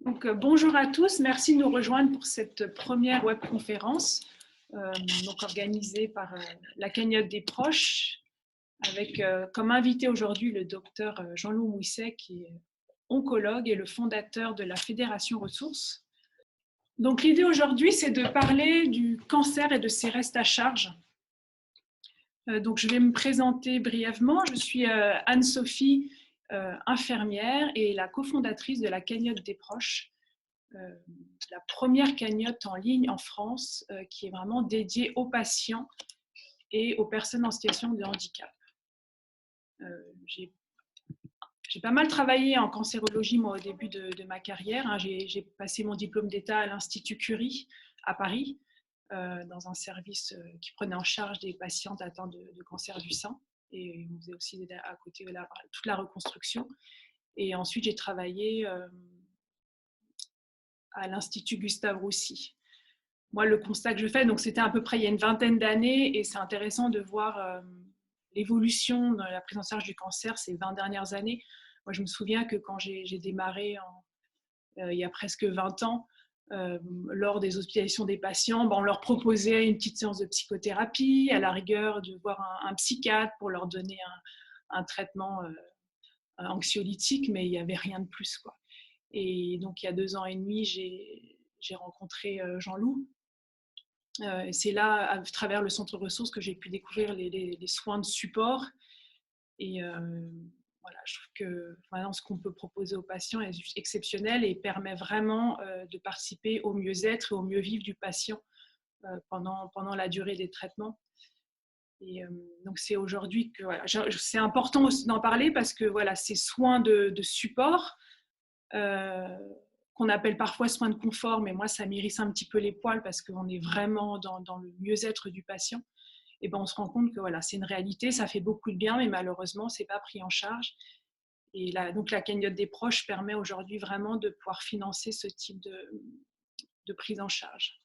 Bonjour à tous, merci de nous rejoindre pour cette première webconférence organisée par la Cagnotte des proches avec comme invité aujourd'hui le docteur Jean-Loup Mouisset qui est oncologue et le fondateur de la Fédération Ressources. Donc l'idée aujourd'hui c'est de parler du cancer et de ses restes à charge. Donc je vais me présenter brièvement, je suis Anne-Sophie, infirmière et la cofondatrice de la Cagnotte des proches. La première cagnotte en ligne en France qui est vraiment dédiée aux patients et aux personnes en situation de handicap. J'ai pas mal travaillé en cancérologie moi, au début de ma carrière. Hein. J'ai passé mon diplôme d'État à l'Institut Curie à Paris, dans un service qui prenait en charge des patientes atteintes de cancer du sein. Et on faisait aussi à côté toute la reconstruction. Et ensuite, j'ai travaillé à l'Institut Gustave Roussy. Moi, le constat que je fais, donc c'était à peu près il y a une vingtaine d'années, et c'est intéressant de voir l'évolution dans la prise en charge du cancer ces 20 dernières années. Moi, je me souviens que quand j'ai démarré il y a presque 20 ans, lors des hospitalisations des patients, on leur proposait une petite séance de psychothérapie, à la rigueur de voir un psychiatre pour leur donner un traitement anxiolytique, mais il n'y avait rien de plus, quoi. Et donc, il y a 2 ans et demi, j'ai rencontré Jean-Loup. C'est là, à travers le centre ressources, que j'ai pu découvrir les soins de support. Et voilà, je trouve que vraiment, ce qu'on peut proposer aux patients est exceptionnel et permet vraiment de participer au mieux-être et au mieux-vivre du patient pendant la durée des traitements. Et donc, c'est aujourd'hui que voilà, c'est important aussi d'en parler parce que voilà, ces soins de support, qu'on appelle parfois soins de confort, mais moi ça m'irrisse un petit peu les poils parce qu'on est vraiment dans le mieux-être du patient. Et ben on se rend compte que voilà, c'est une réalité, ça fait beaucoup de bien, mais malheureusement c'est pas pris en charge. Et donc la cagnotte des proches permet aujourd'hui vraiment de pouvoir financer ce type de prise en charge.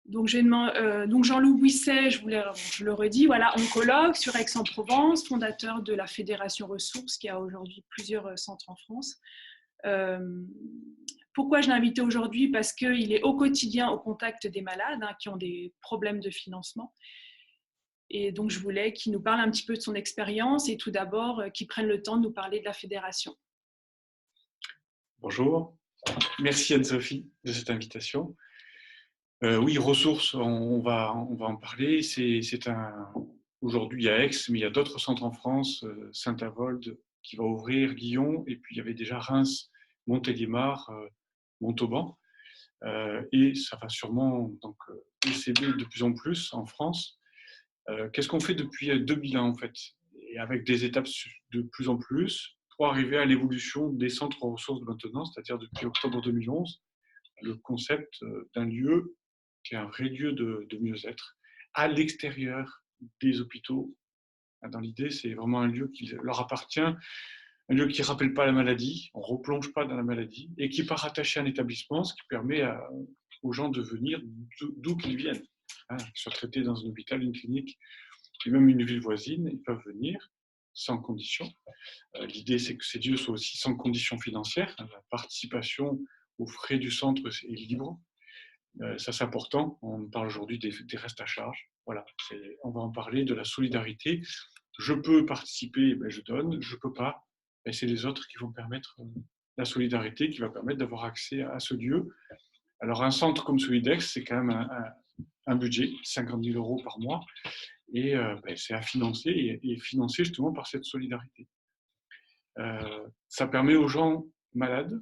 Donc, Jean-Loup Mouisset, je le redis, voilà, oncologue sur Aix-en-Provence, fondateur de la Fédération Ressources, qui a aujourd'hui plusieurs centres en France. Pourquoi je l'ai invité aujourd'hui? Parce qu'il est au quotidien au contact des malades qui ont des problèmes de financement. Et donc, je voulais qu'il nous parle un petit peu de son expérience et tout d'abord qu'il prenne le temps de nous parler de la fédération. Bonjour, merci Anne-Sophie de cette invitation. Oui, ressources, on va en parler. Aujourd'hui, il y a Aix, mais il y a d'autres centres en France, Saint-Avold qui va ouvrir, Lyon, et puis il y avait déjà Reims, Montélimar, Montauban. Et ça va sûrement essayer de plus en plus en France. Qu'est-ce qu'on fait depuis 2001 en fait? Et avec des étapes de plus en plus pour arriver à l'évolution des centres ressources de maintenant, c'est-à-dire depuis octobre 2011, le concept d'un lieu qui est un vrai lieu de mieux-être à l'extérieur des hôpitaux. Dans l'idée, c'est vraiment un lieu qui leur appartient, un lieu qui ne rappelle pas la maladie, on ne replonge pas dans la maladie, et qui n'est pas rattaché à un établissement, ce qui permet aux gens de venir d'où qu'ils viennent. Qu'ils soient traités dans un hôpital, une clinique, et même une ville voisine, ils peuvent venir sans condition. L'idée, c'est que ces lieux soient aussi sans condition financière. La participation aux frais du centre est libre. Ça, c'est important. On parle aujourd'hui des restes à charge. Voilà, on va en parler de la solidarité. Je peux participer, ben je donne. Je ne peux pas, ben c'est les autres qui vont permettre la solidarité, qui va permettre d'avoir accès à ce lieu. Alors, un centre comme celui d'Aix, c'est quand même un budget, 50 000 € par mois, et ben, c'est à financer, et financer justement par cette solidarité. Ça permet aux gens malades,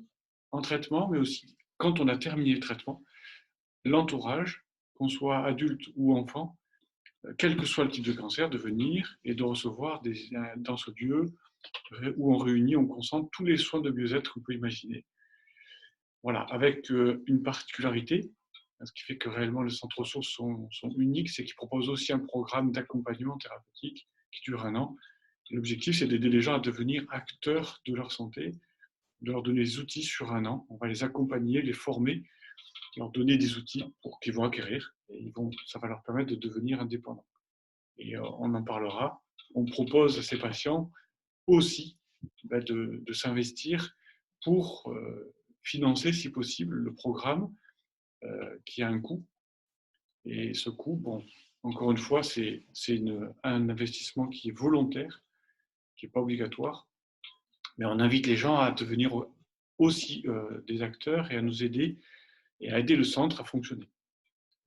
en traitement, mais aussi quand on a terminé le traitement, l'entourage, qu'on soit adulte ou enfant, quel que soit le type de cancer, de venir et de recevoir dans ce lieu où on réunit, on concentre tous les soins de mieux-être qu'on peut imaginer. Voilà, avec une particularité, ce qui fait que réellement les centres ressources sont uniques, c'est qu'ils proposent aussi un programme d'accompagnement thérapeutique qui dure 1 an. L'objectif, c'est d'aider les gens à devenir acteurs de leur santé, de leur donner des outils sur 1 an. On va les accompagner, les former, leur donner des outils pour qu'ils vont acquérir, et ça va leur permettre de devenir indépendants. Et on en parlera. On propose à ces patients aussi de s'investir pour financer, si possible, le programme qui a un coût. Et ce coût, bon, encore une fois, c'est un investissement qui est volontaire, qui n'est pas obligatoire, mais on invite les gens à devenir aussi des acteurs et à nous aider et à aider le centre à fonctionner.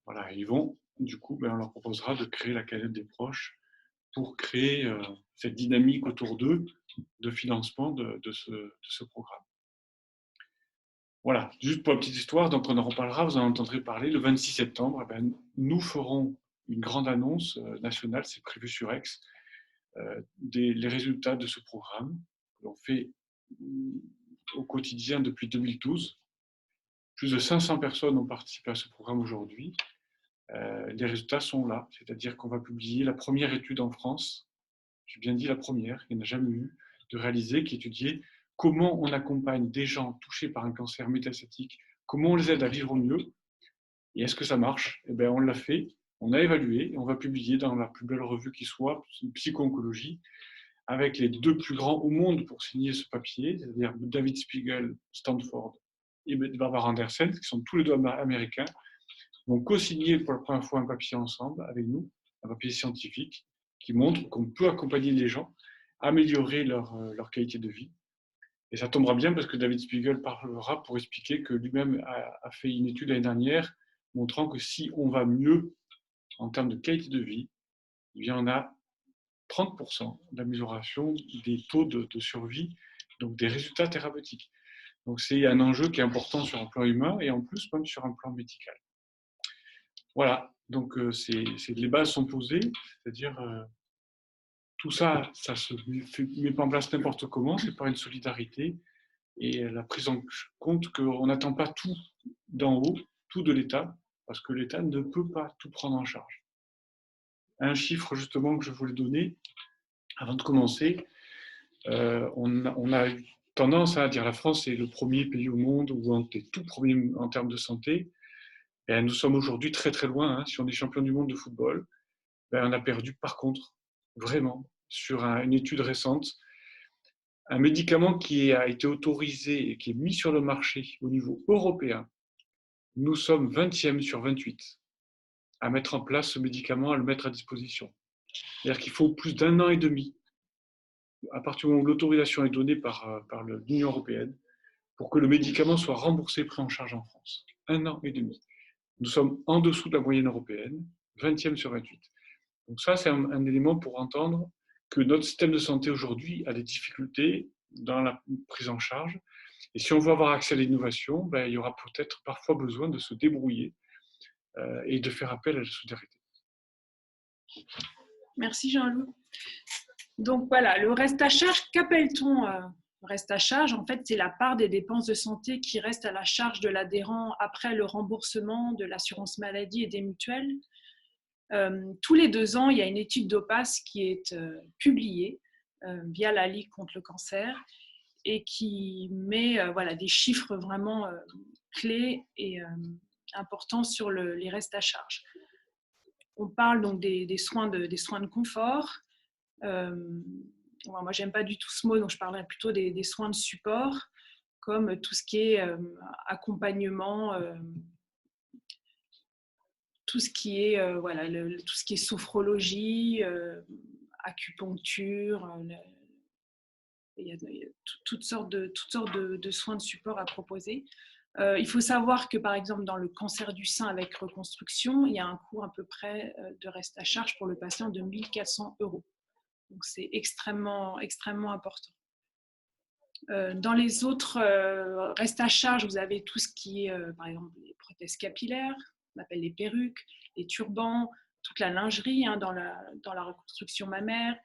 Voilà, ils vont, du coup, on leur proposera de créer la cagnotte des proches pour créer cette dynamique autour d'eux de financement de ce programme. Voilà, juste pour la petite histoire, donc on en reparlera, vous en entendrez parler, le 26 septembre, nous ferons une grande annonce nationale, c'est prévu sur X, les résultats de ce programme que l'on fait au quotidien depuis 2012. Plus de 500 personnes ont participé à ce programme aujourd'hui. Les résultats sont là, c'est-à-dire qu'on va publier la première étude en France, j'ai bien dit la première, il n'y en a jamais eu, de réaliser, qui étudiait comment on accompagne des gens touchés par un cancer métastatique, comment on les aide à vivre mieux, et est-ce que ça marche? Eh bien, on l'a fait, on a évalué, et on va publier dans la plus belle revue qui soit, Psycho-Oncologie, avec les 2 plus grands au monde pour signer ce papier, c'est-à-dire David Spiegel, Stanford, et Barbara Anderson, qui sont tous les 2 américains, vont co-signer pour la première fois un papier ensemble avec nous, un papier scientifique, qui montre qu'on peut accompagner les gens, améliorer leur qualité de vie. Et ça tombera bien parce que David Spiegel parlera pour expliquer que lui-même a fait une étude l'année dernière montrant que si on va mieux en termes de qualité de vie, il y en a 30% d'amélioration des taux de survie, donc des résultats thérapeutiques. Donc c'est un enjeu qui est important sur un plan humain et en plus même sur un plan médical. Voilà, donc les bases sont posées, c'est-à-dire tout ça, ça se met pas en place n'importe comment, c'est par une solidarité et la prise en compte qu'on n'attend pas tout d'en haut, tout de l'État, parce que l'État ne peut pas tout prendre en charge. Un chiffre justement que je voulais donner, avant de commencer, on a eu tendance à dire la France est le premier pays au monde où on est tout premier en termes de santé. Et nous sommes aujourd'hui très très loin. Hein. Si on est champion du monde de football, on a perdu par contre, vraiment, sur une étude récente, un médicament qui a été autorisé et qui est mis sur le marché au niveau européen. Nous sommes 20e sur 28 à mettre en place ce médicament, à le mettre à disposition. C'est-à-dire qu'il faut plus d'1 an et demi, à partir du moment où l'autorisation est donnée par l'Union européenne, pour que le médicament soit remboursé et pris en charge en France. 1 an et demi. Nous sommes en dessous de la moyenne européenne, 20e sur 28. Donc ça, c'est un élément pour entendre que notre système de santé aujourd'hui a des difficultés dans la prise en charge. Et si on veut avoir accès à l'innovation, il y aura peut-être parfois besoin de se débrouiller et de faire appel à la solidarité. Merci Jean-Loup. Donc voilà, le reste à charge, qu'appelle-t-on reste à charge? En fait, c'est la part des dépenses de santé qui reste à la charge de l'adhérent après le remboursement de l'assurance maladie et des mutuelles. Tous les 2 ans, il y a une étude d'OPAS qui est publiée via la Ligue contre le cancer et qui met des chiffres vraiment clés et importants sur les restes à charge. On parle donc des soins de confort. Moi, j'aime pas du tout ce mot, donc je parlerai plutôt des soins de support, comme tout ce qui est accompagnement, tout ce qui est tout ce qui est sophrologie, acupuncture. Il y a toutes sortes de soins de support à proposer. Il faut savoir que, par exemple, dans le cancer du sein avec reconstruction, il y a un coût à peu près de reste à charge pour le patient de 1 400 €. Donc, c'est extrêmement, extrêmement important. Dans les autres restes à charge, vous avez tout ce qui est, par exemple, les prothèses capillaires, on appelle les perruques, les turbans, toute la lingerie dans la reconstruction mammaire,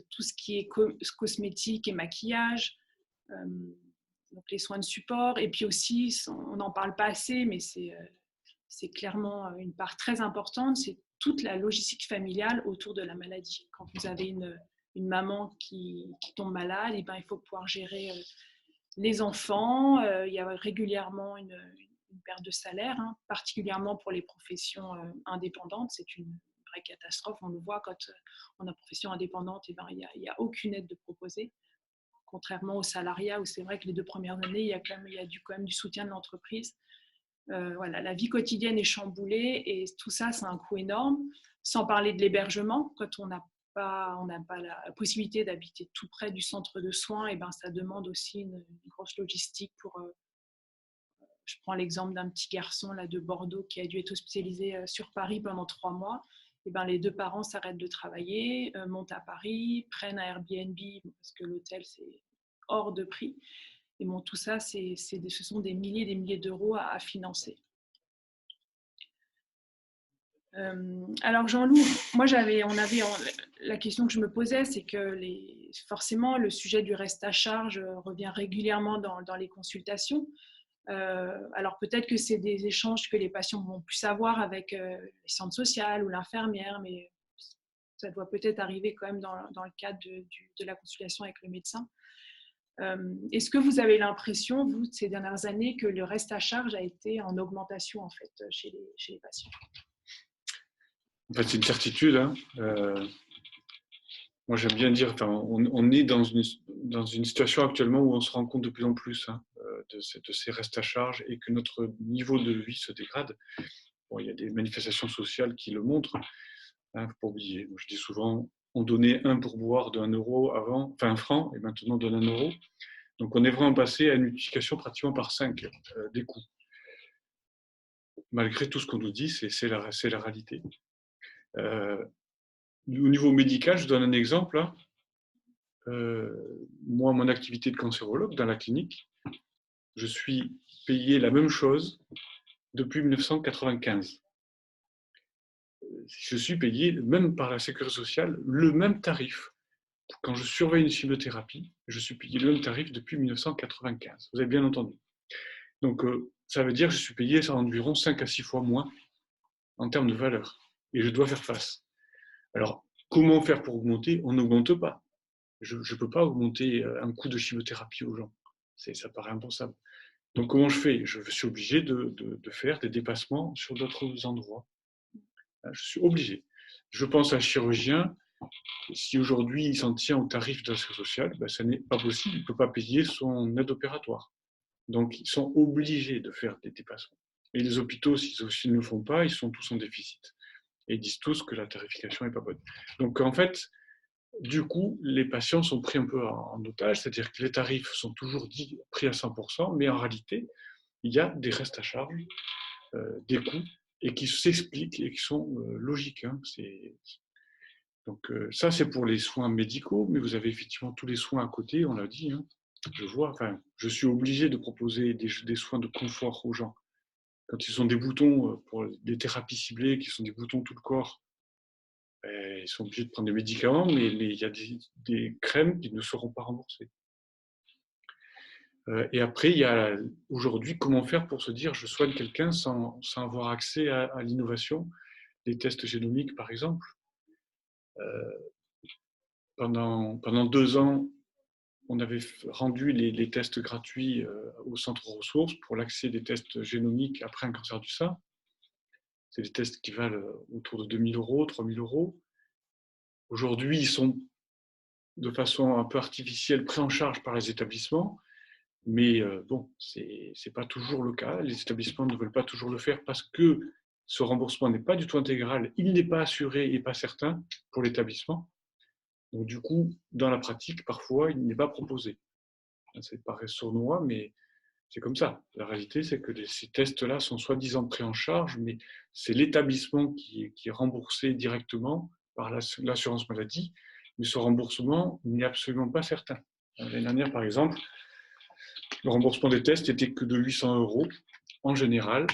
tout ce qui est cosmétique et maquillage, donc les soins de support. Et puis aussi, on n'en parle pas assez, mais c'est clairement une part très importante, c'est toute la logistique familiale autour de la maladie. Quand vous avez une maman qui tombe malade, et il faut pouvoir gérer les enfants. Il y a régulièrement une perte de salaire, particulièrement pour les professions indépendantes. C'est une vraie catastrophe. On le voit quand on a profession indépendante, il n'y a aucune aide de proposer. contrairement au salariat où c'est vrai que les 2 premières années, il y a quand même du soutien de l'entreprise. Voilà, la vie quotidienne est chamboulée et tout ça, c'est un coût énorme. Sans parler de l'hébergement, quand on n'a pas la possibilité d'habiter tout près du centre de soins, et ben ça demande aussi une grosse logistique pour. Je prends l'exemple d'un petit garçon là, de Bordeaux qui a dû être hospitalisé sur Paris pendant 3 mois. Et ben, les 2 parents s'arrêtent de travailler, montent à Paris, prennent un Airbnb parce que l'hôtel, c'est hors de prix. Et bon, tout ça, ce sont des milliers d'euros à financer. Alors Jean-Loup, moi la question que je me posais, c'est que forcément le sujet du reste à charge revient régulièrement dans les consultations. Alors peut-être que c'est des échanges que les patients vont plus avoir avec les centres sociaux ou l'infirmière, mais ça doit peut-être arriver quand même dans le cadre de la consultation avec le médecin. Est-ce que vous avez l'impression, vous, ces dernières années, que le reste à charge a été en augmentation en fait chez les patients? En fait, c'est une certitude. Hein. Moi, j'aime bien dire, on est dans une situation actuellement où on se rend compte de plus en plus de ces restes à charge et que notre niveau de vie se dégrade. Bon, il y a des manifestations sociales qui le montrent. Il ne faut pas oublier. Moi, je dis souvent, on donnait un pourboire de 1 euro avant, enfin 1 franc, et maintenant on donne 1 euro. Donc, on est vraiment passé à une multiplication pratiquement par 5 des coûts. Malgré tout ce qu'on nous dit, c'est la réalité. Au niveau médical, je donne un exemple. Hein. Moi, mon activité de cancérologue dans la clinique, je suis payé la même chose depuis 1995. Je suis payé, même par la sécurité sociale, le même tarif. Quand je surveille une chimiothérapie, je suis payé le même tarif depuis 1995. Vous avez bien entendu. Donc, ça veut dire que je suis payé environ 5 à 6 fois moins en termes de valeur. Et je dois faire face. Alors, comment faire pour augmenter? On n'augmente pas. Je ne peux pas augmenter un coût de chimiothérapie aux gens. Ça paraît impensable. Donc, comment je fais? Je suis obligé de faire des dépassements sur d'autres endroits. Je suis obligé. Je pense à un chirurgien, si aujourd'hui il s'en tient au tarif de la sécurité sociale, ben, ça n'est pas possible, il ne peut pas payer son aide opératoire. Donc, ils sont obligés de faire des dépassements. Et les hôpitaux, s'ils ne le font pas, ils sont tous en déficit. Et ils disent tous que la tarification n'est pas bonne. Donc, en fait, du coup, les patients sont pris un peu en otage, c'est-à-dire que les tarifs sont toujours pris à 100%, mais en réalité, il y a des restes à charge, des coûts, et qui s'expliquent et qui sont logiques. Hein. Donc ça, c'est pour les soins médicaux, mais vous avez effectivement tous les soins à côté, on l'a dit. Hein. Je suis obligé de proposer des soins de confort aux gens. Quand ils ont des boutons pour des thérapies ciblées, qui sont des boutons tout le corps, ils sont obligés de prendre des médicaments, mais il y a des crèmes qui ne seront pas remboursées. Et après, il y a aujourd'hui comment faire pour se dire je soigne quelqu'un sans avoir accès à l'innovation, les tests génomiques par exemple. Pendant 2 ans, on avait rendu les tests gratuits au centre ressources pour l'accès des tests génomiques après un cancer du sein. C'est des tests qui valent autour de 2 000 euros, 3 000 euros. Aujourd'hui, ils sont de façon un peu artificielle pris en charge par les établissements, mais bon, c'est pas toujours le cas. Les établissements ne veulent pas toujours le faire parce que ce remboursement n'est pas du tout intégral, il n'est pas assuré et pas certain pour l'établissement. Donc du coup, dans la pratique, parfois, il n'est pas proposé. Ça paraît sournois, mais c'est comme ça. La réalité, c'est que ces tests-là sont soi-disant pris en charge, mais c'est l'établissement qui est remboursé directement par l'assurance maladie, mais ce remboursement n'est absolument pas certain. L'année dernière, par exemple, le remboursement des tests n'était que de 800 euros en général,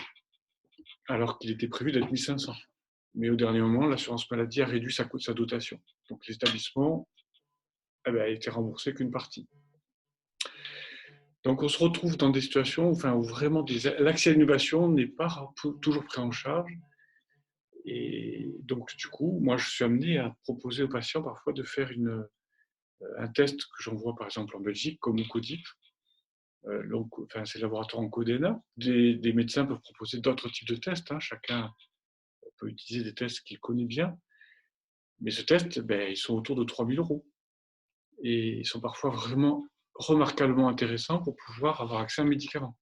alors qu'il était prévu d'être 1 500. Mais au dernier moment, l'assurance maladie a réduit sa dotation. Donc l'établissement a été remboursé qu'une partie. Donc on se retrouve dans des situations où vraiment l'accès à l'innovation n'est pas toujours pris en charge. Et donc du coup, moi je suis amené à proposer aux patients parfois de faire un test que j'envoie par exemple en Belgique, comme au CODIP. C'est le laboratoire Oncodena. Des médecins peuvent proposer d'autres types de tests. Hein. Chacun peut utiliser des tests qu'il connaît bien. Mais ce test, ils sont autour de 3 000 euros. Et ils sont parfois vraiment remarquablement intéressant pour pouvoir avoir accès à un médicament.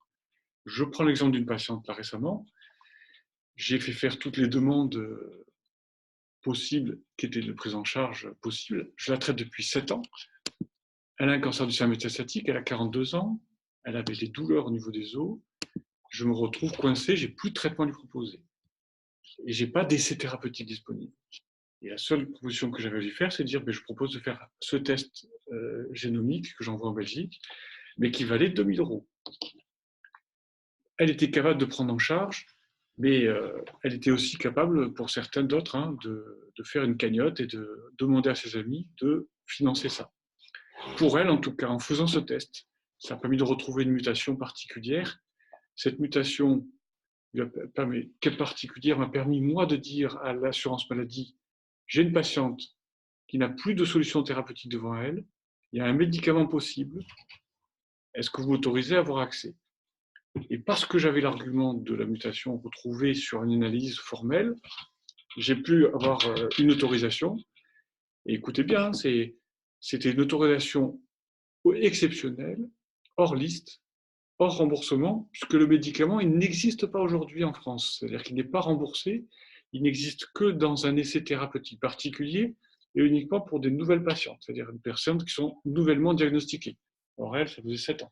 Je prends l'exemple d'une patiente là récemment. J'ai fait faire toutes les demandes possibles, qui étaient de prise en charge possibles. Je la traite depuis 7 ans. Elle a un cancer du sein métastatique, elle a 42 ans, elle avait des douleurs au niveau des os. Je me retrouve coincé, j'ai plus de traitement à lui proposer. Et j'ai pas d'essai thérapeutique disponible. Et la seule proposition que j'avais à lui faire, c'est de dire, je propose de faire ce test génomique que j'envoie en Belgique, mais qui valait 2 000 €. Elle était capable de prendre en charge, mais elle était aussi capable, pour certains d'autres, de faire une cagnotte et de demander à ses amis de financer ça. Pour elle, en tout cas, en faisant ce test, ça a permis de retrouver une mutation particulière. Cette mutation particulière m'a permis, moi, de dire à l'assurance maladie, j'ai une patiente qui n'a plus de solution thérapeutique devant elle, il y a un médicament possible, est-ce que vous m'autorisez à avoir accès? Et parce que j'avais l'argument de la mutation retrouvée sur une analyse formelle, j'ai pu avoir une autorisation. Et écoutez bien, c'était une autorisation exceptionnelle, hors liste, hors remboursement, puisque le médicament il n'existe pas aujourd'hui en France. C'est-à-dire qu'il n'est pas remboursé, il n'existe que dans un essai thérapeutique particulier et uniquement pour des nouvelles patientes, c'est-à-dire des personnes qui sont nouvellement diagnostiquées. Or, elle, ça faisait 7 ans.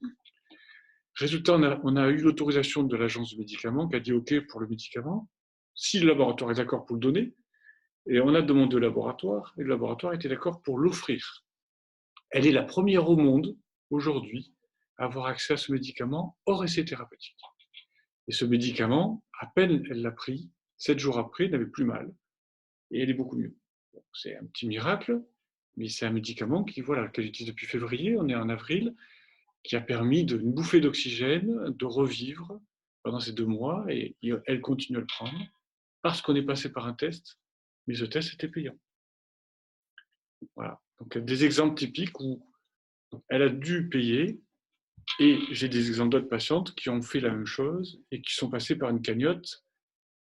Résultat, on a eu l'autorisation de l'agence du médicament qui a dit OK pour le médicament, si le laboratoire est d'accord pour le donner, et on a demandé au laboratoire, et le laboratoire était d'accord pour l'offrir. Elle est la première au monde, aujourd'hui, à avoir accès à ce médicament hors essai thérapeutique. Et ce médicament, à peine elle l'a pris, 7 jours après, elle n'avait plus mal, et elle est beaucoup mieux. Donc, c'est un petit miracle, mais c'est un médicament qu'elle utilise depuis février, on est en avril, qui a permis une bouffée d'oxygène, de revivre pendant ces 2 mois, et elle continue à le prendre, parce qu'on est passé par un test, mais ce test était payant. Voilà. Donc, des exemples typiques où elle a dû payer, et j'ai des exemples d'autres patientes qui ont fait la même chose et qui sont passées par une cagnotte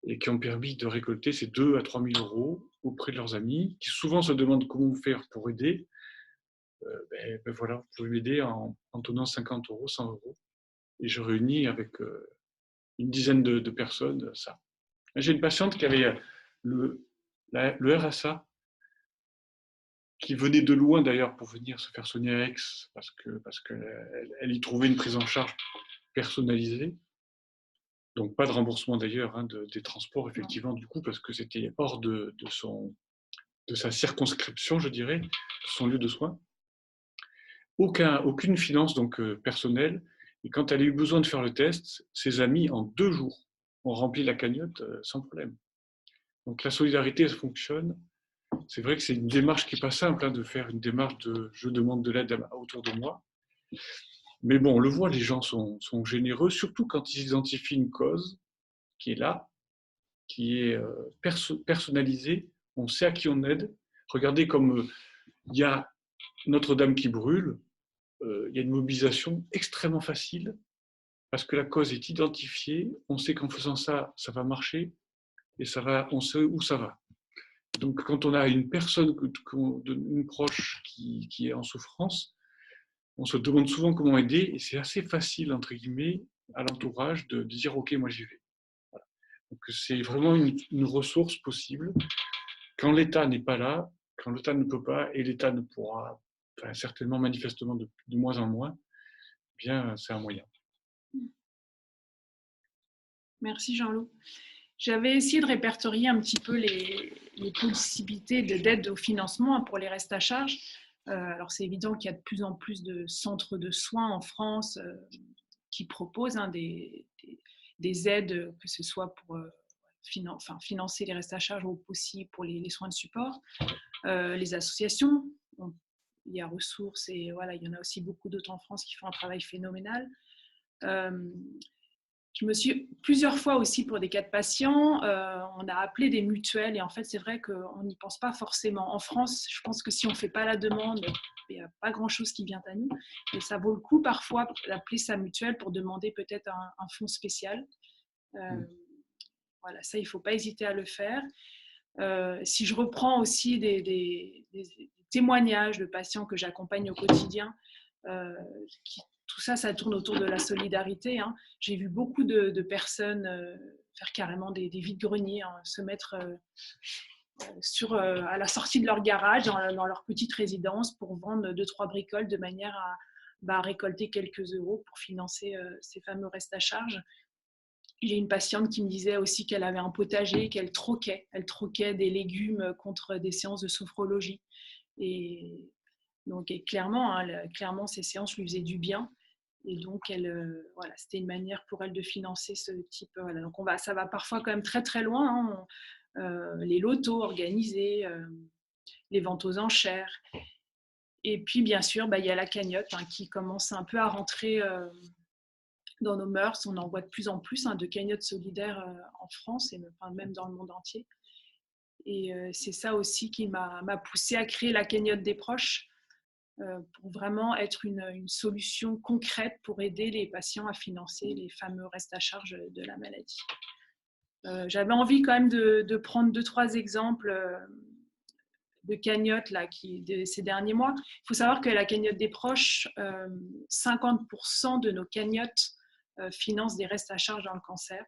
et qui ont permis de récolter ces 2 à 3 000 € auprès de leurs amis, qui souvent se demandent comment faire pour aider. Voilà, vous pouvez m'aider en donnant 50 €, 100 €. Et je réunis avec une dizaine de personnes ça. J'ai une patiente qui avait le RSA, qui venait de loin d'ailleurs pour venir se faire soigner à Aix, parce qu'elle y trouvait une prise en charge personnalisée. Donc pas de remboursement d'ailleurs des transports, effectivement, du coup, parce que c'était hors de sa circonscription, je dirais, de son lieu de soins. Aucune finance donc personnelle. Et quand elle a eu besoin de faire le test, ses amis, en 2 jours, ont rempli la cagnotte sans problème. Donc la solidarité, elle fonctionne. C'est vrai que c'est une démarche qui n'est pas simple, de faire une démarche de je demande de l'aide autour de moi. Mais bon, on le voit, les gens sont généreux, surtout quand ils identifient une cause qui est là, qui est personnalisée. On sait à qui on aide. Regardez comme il y a Notre-Dame qui brûle, il y a une mobilisation extrêmement facile parce que la cause est identifiée. On sait qu'en faisant ça, ça va marcher et on sait où ça va. Donc, quand on a une personne, une proche qui est en souffrance, on se demande souvent comment aider et c'est assez facile, entre guillemets, à l'entourage de dire « Ok, moi j'y vais ». Voilà. Donc, c'est vraiment une ressource possible. Quand l'État n'est pas là, quand l'État ne peut pas et l'État ne pourra, certainement, manifestement, de moins en moins, eh bien, c'est un moyen. Merci Jean-Loup. J'avais essayé de répertorier un petit peu les possibilités d'aide au financement pour les restes à charge. Alors c'est évident qu'il y a de plus en plus de centres de soins en France qui proposent des aides, que ce soit pour financer les restes à charge ou aussi pour les soins de support. Les associations, il y a Ressources et voilà, il y en a aussi beaucoup d'autres en France qui font un travail phénoménal. Je me suis plusieurs fois aussi pour des cas de patients, on a appelé des mutuelles et en fait c'est vrai qu'on n'y pense pas forcément. En France, je pense que si on ne fait pas la demande, il n'y a pas grand-chose qui vient à nous. Et ça vaut le coup parfois d'appeler sa mutuelle pour demander peut-être un fonds spécial. Voilà, ça il ne faut pas hésiter à le faire. Si je reprends aussi des témoignages de patients que j'accompagne au quotidien, Tout ça, ça tourne autour de la solidarité. Hein. J'ai vu beaucoup de personnes faire carrément des vides-greniers, hein, se mettre à la sortie de leur garage, dans leur petite résidence, pour vendre 2-3 bricoles de manière à récolter quelques euros pour financer ces fameux restes à charge. J'ai une patiente qui me disait aussi qu'elle avait un potager, qu'elle troquait. Elle troquait des légumes contre des séances de sophrologie. Et donc, clairement, clairement, ces séances lui faisaient du bien. Et donc, voilà, c'était une manière pour elle de financer ce type. Voilà. Donc, ça va parfois quand même très très loin. Hein. Les lotos organisés, les ventes aux enchères. Et puis, bien sûr, il y a la cagnotte, hein, qui commence un peu à rentrer dans nos mœurs. On en voit de plus en plus, hein, de cagnottes solidaires en France et même dans le monde entier. Et c'est ça aussi qui m'a poussée à créer la cagnotte des proches, pour vraiment être une solution concrète pour aider les patients à financer les fameux restes à charge de la maladie. J'avais envie quand même de prendre 2-3 exemples de cagnottes là, de ces derniers mois. Il faut savoir que la cagnotte des proches, 50% de nos cagnottes financent des restes à charge dans le cancer.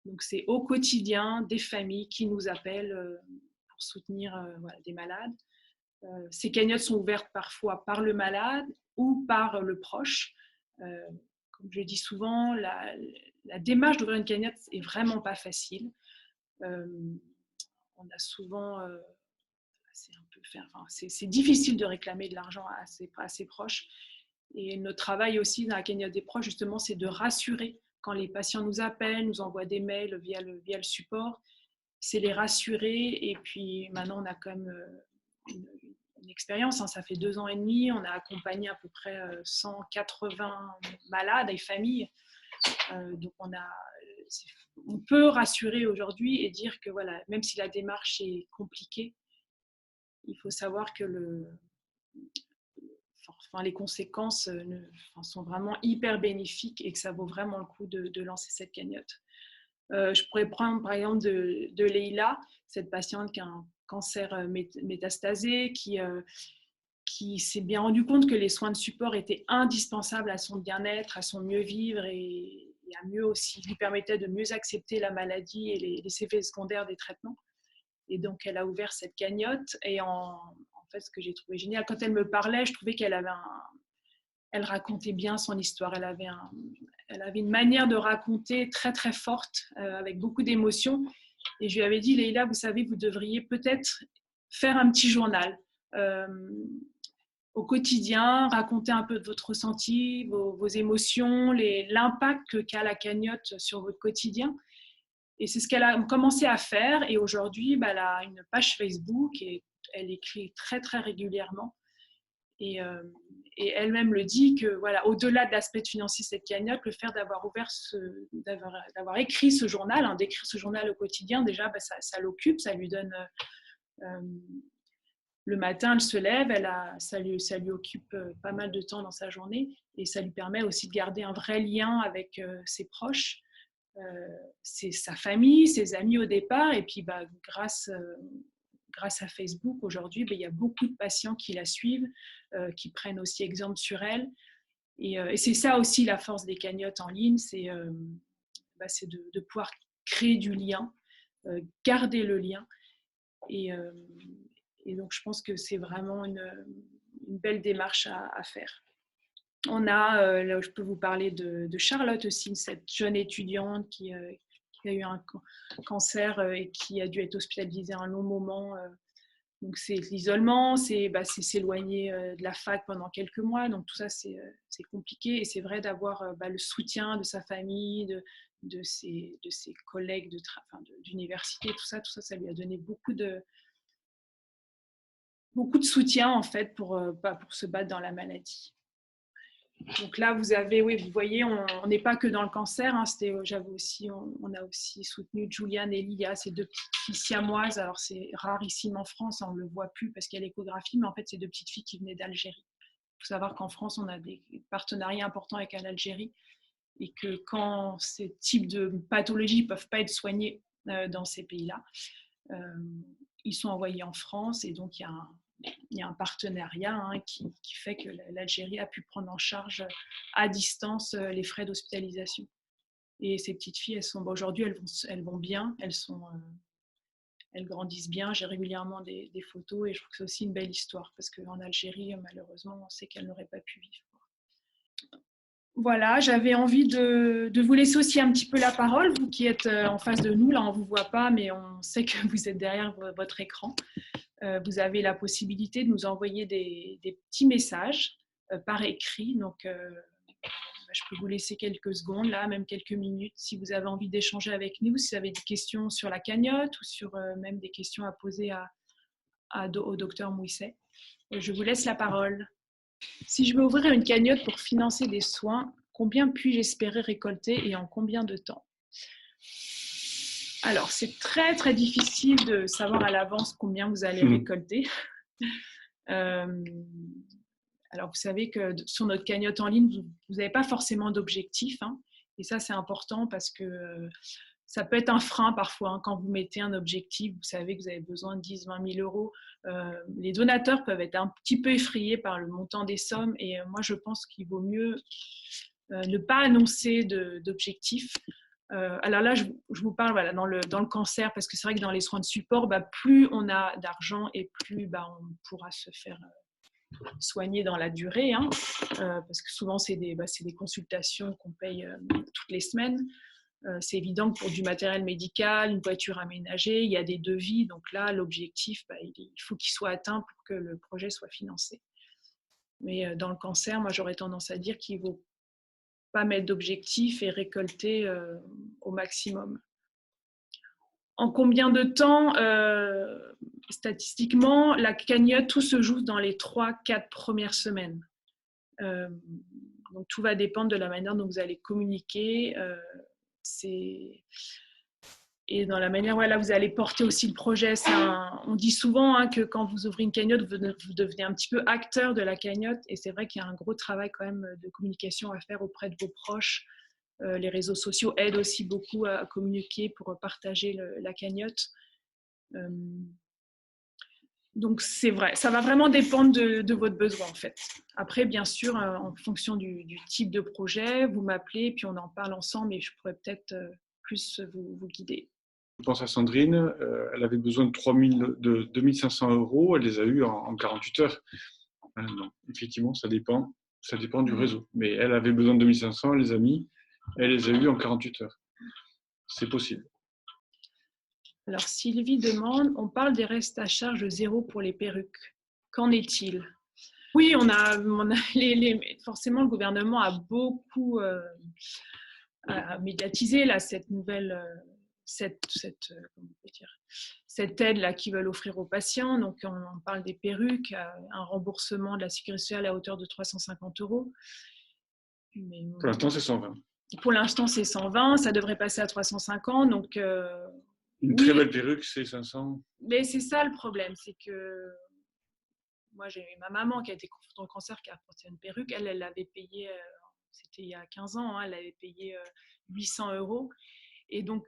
Donc c'est au quotidien des familles qui nous appellent pour soutenir voilà, des malades. Ces cagnottes sont ouvertes parfois par le malade ou par le proche. Comme je dis souvent, la démarche d'ouvrir une cagnotte n'est vraiment pas facile. On a souvent... c'est difficile de réclamer de l'argent à ses proches. Et notre travail aussi dans la cagnotte des proches, justement, c'est de rassurer quand les patients nous appellent, nous envoient des mails via le support. C'est les rassurer. Et puis maintenant, on a quand même une expérience. Hein, ça fait 2 ans et demi. On a accompagné à peu près 180 malades et familles. Donc on peut rassurer aujourd'hui et dire que voilà, même si la démarche est compliquée, il faut savoir que les conséquences sont vraiment hyper bénéfiques et que ça vaut vraiment le coup de lancer cette cagnotte. Je pourrais prendre par exemple de Leïla, cette patiente qui a un cancer métastasé, qui s'est bien rendu compte que les soins de support étaient indispensables à son bien-être, à son mieux vivre et à mieux aussi, lui permettait de mieux accepter la maladie et les effets secondaires des traitements. Et donc, elle a ouvert cette cagnotte. Et en fait, ce que j'ai trouvé génial, quand elle me parlait, je trouvais qu'elle elle racontait bien son histoire. Elle avait une manière de raconter très, très forte, avec beaucoup d'émotions. Et je lui avais dit, Leïla, vous savez, vous devriez peut-être faire un petit journal au quotidien, raconter un peu de votre ressenti, vos émotions, l'impact qu'a la cagnotte sur votre quotidien. Et c'est ce qu'elle a commencé à faire. Et aujourd'hui, elle a une page Facebook et elle écrit très, très régulièrement. Et elle-même le dit que, voilà, au-delà de l'aspect financier de cette cagnotte, le fait d'avoir écrit ce journal, hein, d'écrire ce journal au quotidien, déjà, ça l'occupe, ça lui donne... le matin, elle se lève, ça lui occupe pas mal de temps dans sa journée et ça lui permet aussi de garder un vrai lien avec ses proches. C'est sa famille, ses amis au départ, et puis grâce à Facebook aujourd'hui, il y a beaucoup de patients qui la suivent, qui prennent aussi exemple sur elle. Et c'est ça aussi la force des cagnottes en ligne, c'est de pouvoir créer du lien, garder le lien. Et donc je pense que c'est vraiment une belle démarche à faire. On a, là, je peux vous parler de Charlotte aussi, cette jeune étudiante qui a eu un cancer et qui a dû être hospitalisée un long moment. Donc c'est l'isolement, c'est s'éloigner de la fac pendant quelques mois. Donc tout ça, c'est compliqué. Et c'est vrai d'avoir le soutien de sa famille, de ses collègues d'université, tout ça, ça lui a donné beaucoup de soutien en fait pour se battre dans la maladie. Donc là, vous voyez, on n'est pas que dans le cancer. Hein, on a aussi soutenu Juliane et Lia, ces 2 petites filles siamoises. Alors c'est rarissime en France, on ne le voit plus parce qu'il y a l'échographie, mais en fait, c'est 2 petites filles qui venaient d'Algérie. Il faut savoir qu'en France, on a des partenariats importants avec l'Algérie et que quand ces types de pathologies ne peuvent pas être soignés dans ces pays-là, ils sont envoyés en France et donc il y a il y a un partenariat qui fait que l'Algérie a pu prendre en charge à distance les frais d'hospitalisation. Et ces petites filles, aujourd'hui, elles vont bien, elles grandissent bien. J'ai régulièrement des photos et je trouve que c'est aussi une belle histoire parce qu'en Algérie, malheureusement, on sait qu'elles n'auraient pas pu vivre. Voilà, j'avais envie de vous laisser aussi un petit peu la parole, vous qui êtes en face de nous. Là, on ne vous voit pas, mais on sait que vous êtes derrière votre écran. Vous avez la possibilité de nous envoyer des petits messages par écrit. Donc, je peux vous laisser quelques secondes, là, même quelques minutes, si vous avez envie d'échanger avec nous, si vous avez des questions sur la cagnotte ou sur même des questions à poser au docteur Mouisset. Je vous laisse la parole. Si je veux ouvrir une cagnotte pour financer des soins, combien puis-je espérer récolter et en combien de temps? Alors, c'est très, très difficile de savoir à l'avance combien vous allez récolter. Alors, vous savez que sur notre cagnotte en ligne, vous n'avez pas forcément d'objectif. Et ça, c'est important parce que ça peut être un frein parfois. Quand vous mettez un objectif, vous savez que vous avez besoin de 10 000, 20 000 euros. Les donateurs peuvent être un petit peu effrayés par le montant des sommes. Et moi, je pense qu'il vaut mieux ne pas annoncer d'objectif. Alors là, je vous parle dans le cancer, parce que c'est vrai que dans les soins de support, plus on a d'argent et plus on pourra se faire soigner dans la durée, parce que souvent, c'est des consultations qu'on paye toutes les semaines. C'est évident que pour du matériel médical, une voiture aménagée, il y a des devis. Donc là, l'objectif, il faut qu'il soit atteint pour que le projet soit financé. Mais dans le cancer, moi, j'aurais tendance à dire qu'il ne vaut pas mettre d'objectif et récolter au maximum. En combien de temps statistiquement, la cagnotte, tout se joue dans les 3-4 premières semaines. Donc tout va dépendre de la manière dont vous allez communiquer. Et dans la manière vous allez porter aussi le projet. On dit souvent que quand vous ouvrez une cagnotte, vous devenez un petit peu acteur de la cagnotte. Et c'est vrai qu'il y a un gros travail quand même de communication à faire auprès de vos proches. Les réseaux sociaux aident aussi beaucoup à communiquer pour partager la cagnotte. Donc c'est vrai, ça va vraiment dépendre de votre besoin en fait. Après, bien sûr, en fonction du type de projet, vous m'appelez, puis on en parle ensemble et je pourrais peut-être plus vous guider. Je pense à Sandrine, elle avait besoin de 2500 euros, elle les a eus en 48 heures. Donc, effectivement, ça dépend du réseau. Mais elle avait besoin de 2500, elle les a mis, elle les a eus en 48 heures. C'est possible. Alors, Sylvie demande, on parle des restes à charge zéro pour les perruques. Qu'en est-il? Oui, forcément, le gouvernement a beaucoup médiatisé là, cette nouvelle, cette aide là qu'ils veulent offrir aux patients. Donc, on parle des perruques, un remboursement de la sécurité sociale à hauteur de 350 euros. Mais, pour l'instant, c'est 120. Pour l'instant, c'est 120. Ça devrait passer à 350. Donc, une très belle perruque, c'est 500. Mais c'est ça le problème, c'est que moi, j'ai ma maman qui a été confrontée au cancer, qui a apporté une perruque. Elle l'avait payée, c'était il y a 15 ans, elle avait payé 800 euros. Et donc,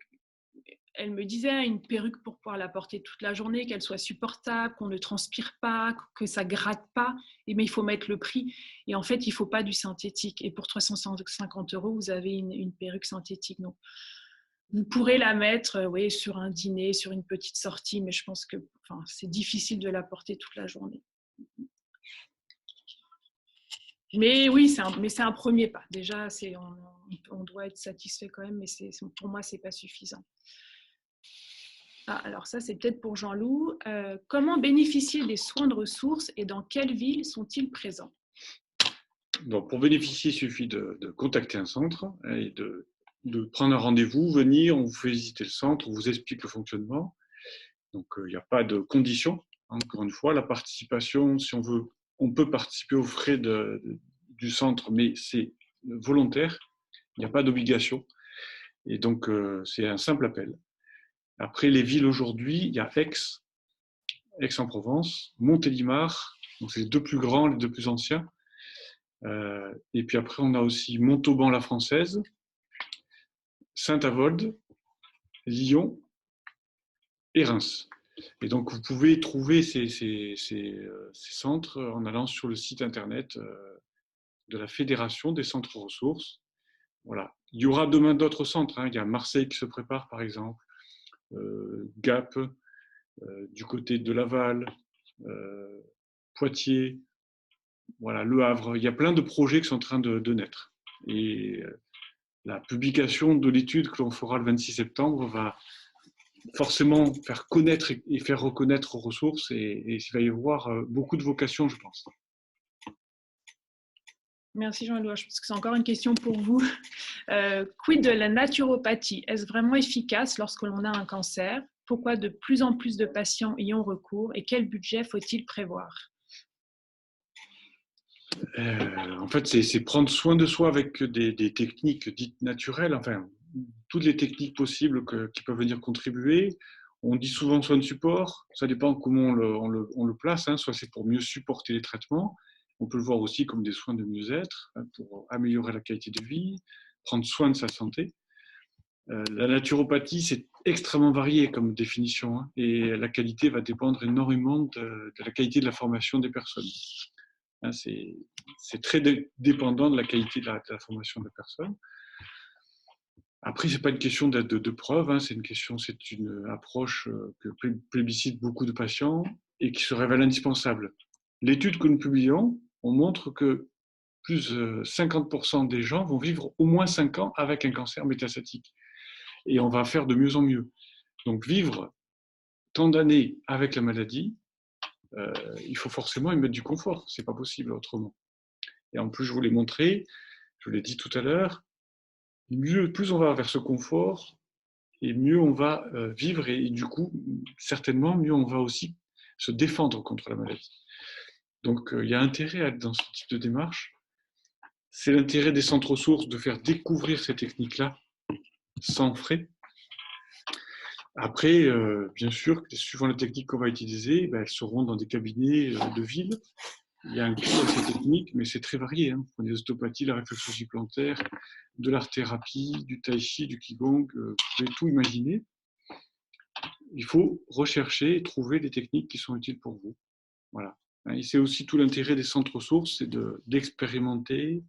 elle me disait, une perruque pour pouvoir la porter toute la journée, qu'elle soit supportable, qu'on ne transpire pas, que ça gratte pas, mais il faut mettre le prix. Et en fait, il ne faut pas du synthétique. Et pour 350 euros, vous avez une perruque synthétique. Donc, vous pourrez la mettre sur un dîner, sur une petite sortie, mais je pense que c'est difficile de la porter toute la journée. Mais oui, c'est un premier pas. Déjà, on doit être satisfait quand même, mais pour moi, ce n'est pas suffisant. Alors ça, c'est peut-être pour Jean-Loup. Comment bénéficier des soins de ressources et dans quelles villes sont-ils présents? Donc, pour bénéficier, il suffit de contacter un centre et de prendre un rendez-vous, venir, on vous fait visiter le centre, on vous explique le fonctionnement. Donc, il n'y a pas de conditions. Encore une fois, la participation, si on veut, on peut participer aux frais du centre, mais c'est volontaire. Il n'y a pas d'obligation. Et donc, c'est un simple appel. Après, les villes aujourd'hui, il y a Aix-en-Provence, Montélimar, donc c'est les deux plus grands, les deux plus anciens. Et puis après, on a aussi Montauban-la-Française, Saint-Avold, Lyon et Reims. Et donc, vous pouvez trouver ces centres en allant sur le site internet de la Fédération des centres ressources. Voilà. Il y aura demain d'autres centres, hein. Il y a Marseille qui se prépare, par exemple, Gap, du côté de Laval, Poitiers, voilà, Le Havre. Il y a plein de projets qui sont en train de naître. Et la publication de l'étude que l'on fera le 26 septembre va forcément faire connaître et faire reconnaître aux ressources, et il va y avoir beaucoup de vocations, je pense. Merci Jean-Louis. Je pense que c'est encore une question pour vous. Quid de la naturopathie? Est-ce vraiment efficace lorsque l'on a un cancer? Pourquoi de plus en plus de patients y ont recours et quel budget faut-il prévoir? En fait, c'est prendre soin de soi avec des techniques dites naturelles, enfin, toutes les techniques possibles qui peuvent venir contribuer. On dit souvent soin de support, ça dépend comment on le place, hein. Soit c'est pour mieux supporter les traitements, on peut le voir aussi comme des soins de mieux-être, hein, pour améliorer la qualité de vie, prendre soin de sa santé. La naturopathie, c'est extrêmement varié comme définition, hein, et la qualité va dépendre énormément de la qualité de la formation des personnes. Hein, c'est très dépendant de la qualité de la formation de la personne. Après, c'est pas une question de preuve, hein, c'est une approche que plébiscitent beaucoup de patients et qui se révèle indispensable. L'étude que nous publions, on montre que plus de 50% des gens vont vivre au moins 5 ans avec un cancer métastatique. Et on va faire de mieux en mieux. Donc vivre tant d'années avec la maladie, il faut forcément y mettre du confort. C'est pas possible autrement. Et en plus, je vous l'ai montré, je vous l'ai dit tout à l'heure, plus on va vers ce confort, et mieux on va vivre, et du coup, certainement, mieux on va aussi se défendre contre la maladie. Donc, il y a intérêt à être dans ce type de démarche. C'est l'intérêt des centres ressources de faire découvrir ces techniques-là sans frais. Après, bien sûr, suivant les techniques qu'on va utiliser, elles seront dans des cabinets de ville. Il y a un coût à ces techniques, mais c'est très varié, hein. Vous prenez l'ostéopathie, la réflexologie plantaire, de l'art-thérapie, du tai chi, du qigong, vous pouvez tout imaginer. Il faut rechercher et trouver des techniques qui sont utiles pour vous. Voilà. Et c'est aussi tout l'intérêt des centres ressources, c'est d'expérimenter,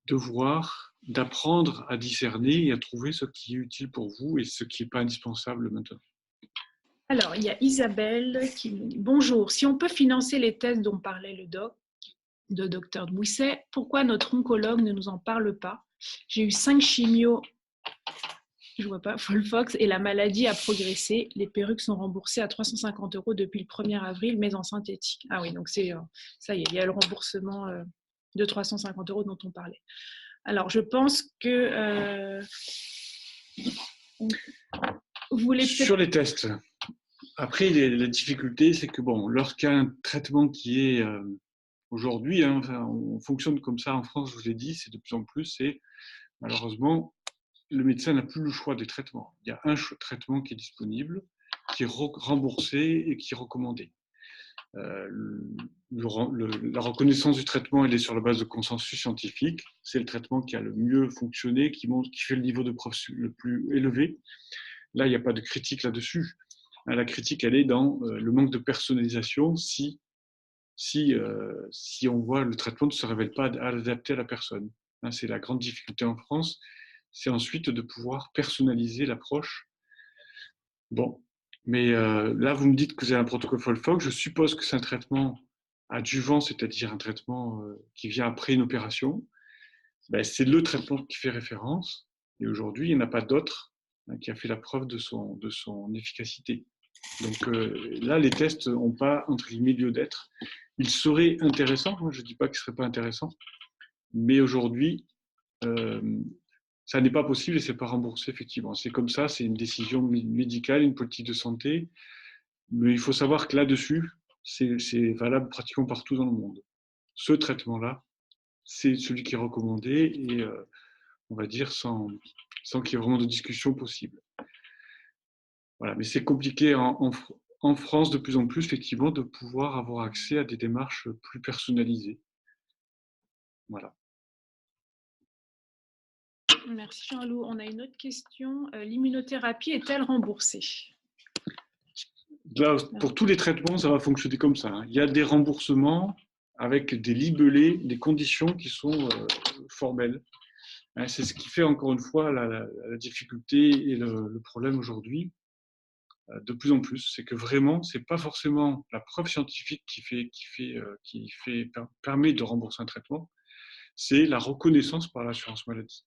de voir, d'apprendre à discerner et à trouver ce qui est utile pour vous et ce qui n'est pas indispensable maintenant. Alors, il y a Isabelle qui nous dit « Bonjour, si on peut financer les tests dont parlait le docteur Bouisset, pourquoi notre oncologue ne nous en parle pas? J'ai eu 5 chimios, je vois pas, Folfox, et la maladie a progressé. Les perruques sont remboursées à 350 € depuis le 1er avril, mais en synthétique. » Ah oui, donc ça y est, il y a le remboursement de 350 € dont on parlait. Alors, je pense que vous voulez peut-être... Sur les tests, après, la difficulté, c'est que lorsqu'il y a un traitement qui est aujourd'hui, hein, enfin, on fonctionne comme ça en France, je vous l'ai dit, c'est de plus en plus, c'est malheureusement, le médecin n'a plus le choix des traitements. Il y a un traitement qui est disponible, qui est remboursé et qui est recommandé. La reconnaissance du traitement, elle est sur la base de consensus scientifique. C'est le traitement qui a le mieux fonctionné, qui fait le niveau de preuve le plus élevé. Là, il n'y a pas de critique là-dessus. La critique, elle est dans le manque de personnalisation si on voit le traitement ne se révèle pas adapté à la personne. C'est la grande difficulté en France. C'est ensuite de pouvoir personnaliser l'approche. Bon, mais là, vous me dites que vous avez un protocole Folfox. Je suppose que c'est un traitement adjuvant, c'est-à-dire un traitement qui vient après une opération. C'est le traitement qui fait référence. Et aujourd'hui, il n'y en a pas d'autre qui a fait la preuve de son efficacité. Donc là, les tests n'ont pas, entre guillemets, lieu d'être. Ils seraient intéressants, je ne dis pas qu'ils ne seraient pas intéressants, mais aujourd'hui, ça n'est pas possible et ce n'est pas remboursé, effectivement. C'est comme ça, c'est une décision médicale, une politique de santé, mais il faut savoir que là-dessus, c'est valable pratiquement partout dans le monde. Ce traitement-là, c'est celui qui est recommandé et on va dire sans qu'il y ait vraiment de discussion possible. Voilà, mais c'est compliqué en France de plus en plus, effectivement, de pouvoir avoir accès à des démarches plus personnalisées. Voilà. Merci Jean-Loup. On a une autre question. L'immunothérapie est-elle remboursée? Là, pour tous les traitements, ça va fonctionner comme ça, hein. Il y a des remboursements avec des libellés, des conditions qui sont formelles. Hein, c'est ce qui fait encore une fois la difficulté et le problème aujourd'hui, de plus en plus, c'est que vraiment, c'est pas forcément la preuve scientifique permet de rembourser un traitement, c'est la reconnaissance par l'assurance maladie,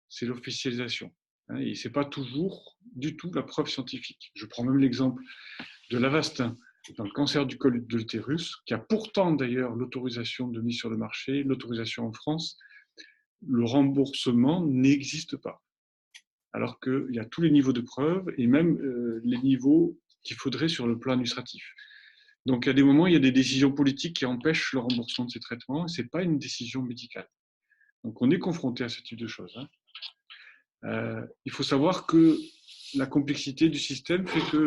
c'est l'officialisation. Hein, et c'est pas toujours du tout la preuve scientifique. Je prends même l'exemple de l'Avastin dans le cancer du col de l'utérus, qui a pourtant d'ailleurs l'autorisation de mise sur le marché, l'autorisation en France. Le remboursement n'existe pas, alors qu'il y a tous les niveaux de preuve et même les niveaux qu'il faudrait sur le plan administratif. Donc, il y a des moments, il y a des décisions politiques qui empêchent le remboursement de ces traitements, et ce n'est pas une décision médicale. Donc, on est confronté à ce type de choses, hein. Il faut savoir que la complexité du système fait que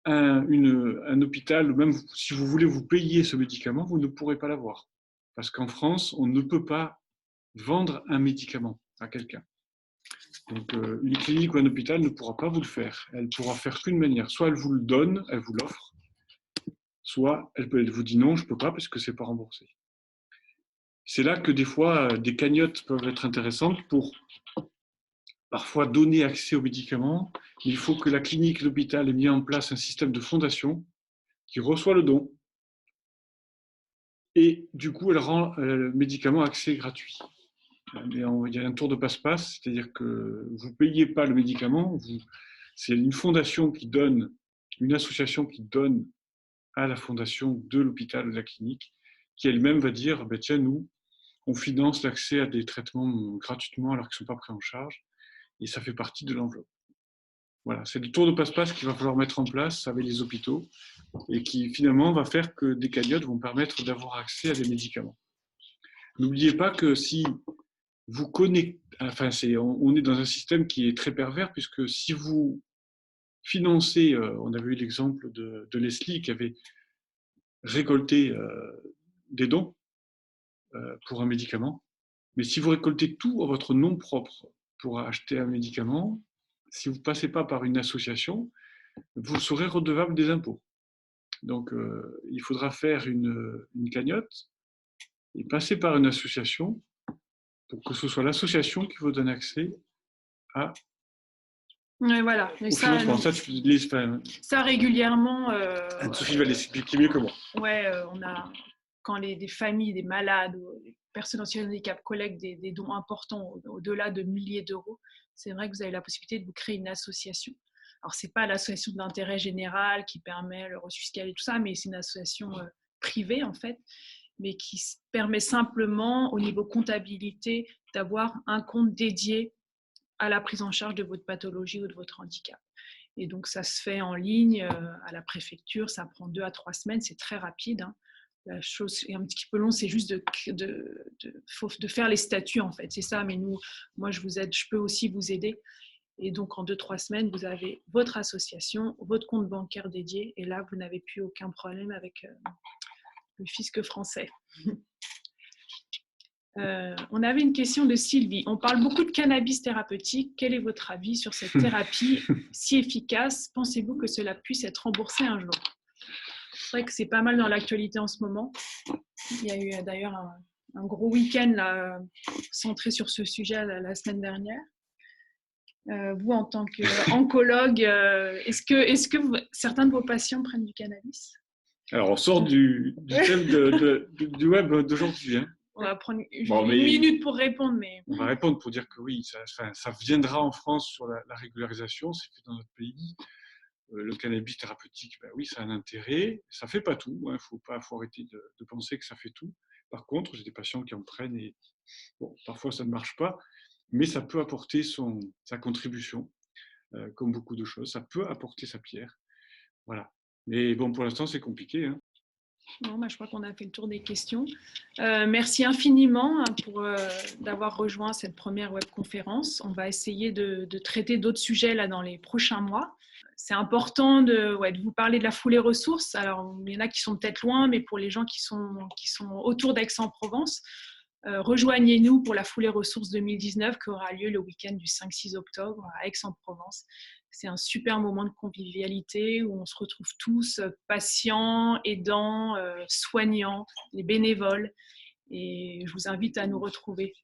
un hôpital, même si vous voulez vous payer ce médicament, vous ne pourrez pas l'avoir. Parce qu'en France, on ne peut pas vendre un médicament à quelqu'un. Donc, une clinique ou un hôpital ne pourra pas vous le faire. Elle pourra faire qu'une manière. Soit elle vous le donne, elle vous l'offre, soit elle vous dit non, je ne peux pas parce que ce n'est pas remboursé. C'est là que des fois, des cagnottes peuvent être intéressantes pour parfois donner accès aux médicaments. Il faut que la clinique, l'hôpital ait mis en place un système de fondation qui reçoit le don et du coup, elle rend le médicament accès gratuit. Mais il y a un tour de passe-passe, c'est-à-dire que vous ne payez pas le médicament, c'est une fondation qui donne, une association qui donne à la fondation de l'hôpital ou de la clinique, qui elle-même va dire, ben tiens, nous, on finance l'accès à des traitements gratuitement alors qu'ils ne sont pas pris en charge, et ça fait partie de l'enveloppe. Voilà, c'est le tour de passe-passe qu'il va falloir mettre en place avec les hôpitaux, et qui finalement va faire que des cagnottes vont permettre d'avoir accès à des médicaments. N'oubliez pas que si vous connectez, enfin, on est dans un système qui est très pervers, puisque si vous financez, on avait eu l'exemple de Leslie qui avait récolté des dons pour un médicament, mais si vous récoltez tout à votre nom propre pour acheter un médicament, si vous ne passez pas par une association, vous serez redevable des impôts. Donc, il faudra faire une cagnotte et passer par une association pour que ce soit l'association qui vous donne accès à ouais, voilà. Mais ça régulièrement. Sophie va l'expliquer mieux que moi. Ouais, on a quand des familles, des malades, ou des personnes en situation de handicap collectent des dons importants au-delà de milliers d'euros. C'est vrai que vous avez la possibilité de vous créer une association. Alors, c'est pas l'association d'intérêt général qui permet le reçu fiscal et tout ça, mais c'est une association privée en fait, mais qui permet simplement au niveau comptabilité d'avoir un compte dédié à la prise en charge de votre pathologie ou de votre handicap. Et donc, ça se fait en ligne à la préfecture, ça prend 2 à 3 semaines, c'est très rapide, hein. La chose est un petit peu long, c'est juste de faire les statuts en fait, c'est ça. Mais moi je vous aide, je peux aussi vous aider. Et donc en 2-3 semaines, vous avez votre association, votre compte bancaire dédié, et là vous n'avez plus aucun problème avec le fisc français. On avait une question de Sylvie. On parle beaucoup de cannabis thérapeutique. Quel est votre avis sur cette thérapie si efficace? Pensez-vous que cela puisse être remboursé un jour? C'est vrai que c'est pas mal dans l'actualité en ce moment. Il y a eu d'ailleurs un gros week-end là, centré sur ce sujet la semaine dernière. Vous, en tant qu'oncologue, est-ce que certains de vos patients prennent du cannabis? Alors, on sort du thème du web d'aujourd'hui, hein. On va prendre une minute pour répondre. Mais... On va répondre pour dire que oui, ça viendra en France sur la régularisation, c'est fait dans notre pays. Le cannabis thérapeutique, ben oui, ça a un intérêt. Ça ne fait pas tout, hein. Faut arrêter de penser que ça fait tout. Par contre, j'ai des patients qui en prennent et bon, parfois ça ne marche pas, mais ça peut apporter sa contribution, comme beaucoup de choses. Ça peut apporter sa pierre. Voilà. Mais bon, pour l'instant, c'est compliqué, hein. Bon, je crois qu'on a fait le tour des questions. Merci infiniment d'avoir rejoint cette première webconférence. On va essayer de traiter d'autres sujets là, dans les prochains mois. C'est important de vous parler de la foulée ressources. Alors, il y en a qui sont peut-être loin, mais pour les gens qui sont autour d'Aix-en-Provence, Rejoignez-nous pour la foulée ressources 2019 qui aura lieu le week-end du 5-6 octobre à Aix-en-Provence. C'est un super moment de convivialité où on se retrouve tous, patients, aidants, soignants, les bénévoles. Et je vous invite à nous retrouver.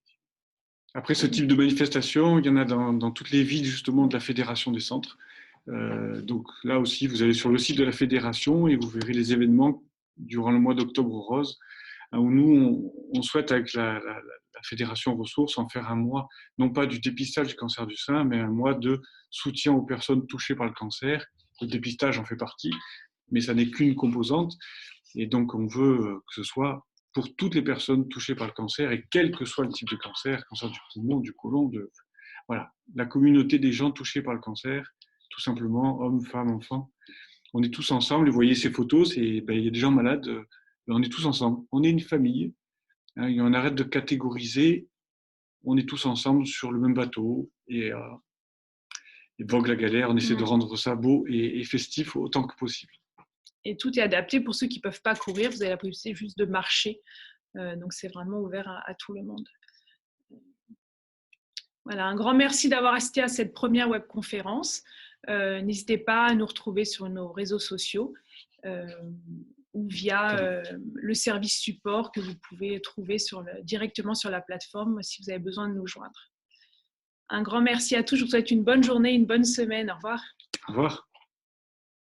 Après, ce type de manifestation, il y en a dans toutes les villes justement de la Fédération des centres. Donc là aussi, vous allez sur le site de la Fédération et vous verrez les événements durant le mois d'Octobre Rose, où nous, on souhaite avec la Fédération Ressources en faire un mois, non pas du dépistage du cancer du sein, mais un mois de soutien aux personnes touchées par le cancer. Le dépistage en fait partie, mais ça n'est qu'une composante. Et donc, on veut que ce soit pour toutes les personnes touchées par le cancer, et quel que soit le type de cancer du poumon, du côlon, voilà, la communauté des gens touchés par le cancer, tout simplement, hommes, femmes, enfants. On est tous ensemble, vous voyez ces photos, il y a des gens malades, on est tous ensemble. On est une famille, hein, et on arrête de catégoriser, on est tous ensemble sur le même bateau, et vogue la galère, on essaie de rendre ça beau et festif autant que possible. Et tout est adapté pour ceux qui ne peuvent pas courir, vous avez la possibilité juste de marcher, donc c'est vraiment ouvert à tout le monde. Voilà, un grand merci d'avoir assisté à cette première webconférence. N'hésitez pas à nous retrouver sur nos réseaux sociaux ou via le service support que vous pouvez trouver directement sur la plateforme si vous avez besoin de nous joindre. Un grand merci à tous. Je vous souhaite une bonne journée, une bonne semaine. Au revoir. Au revoir.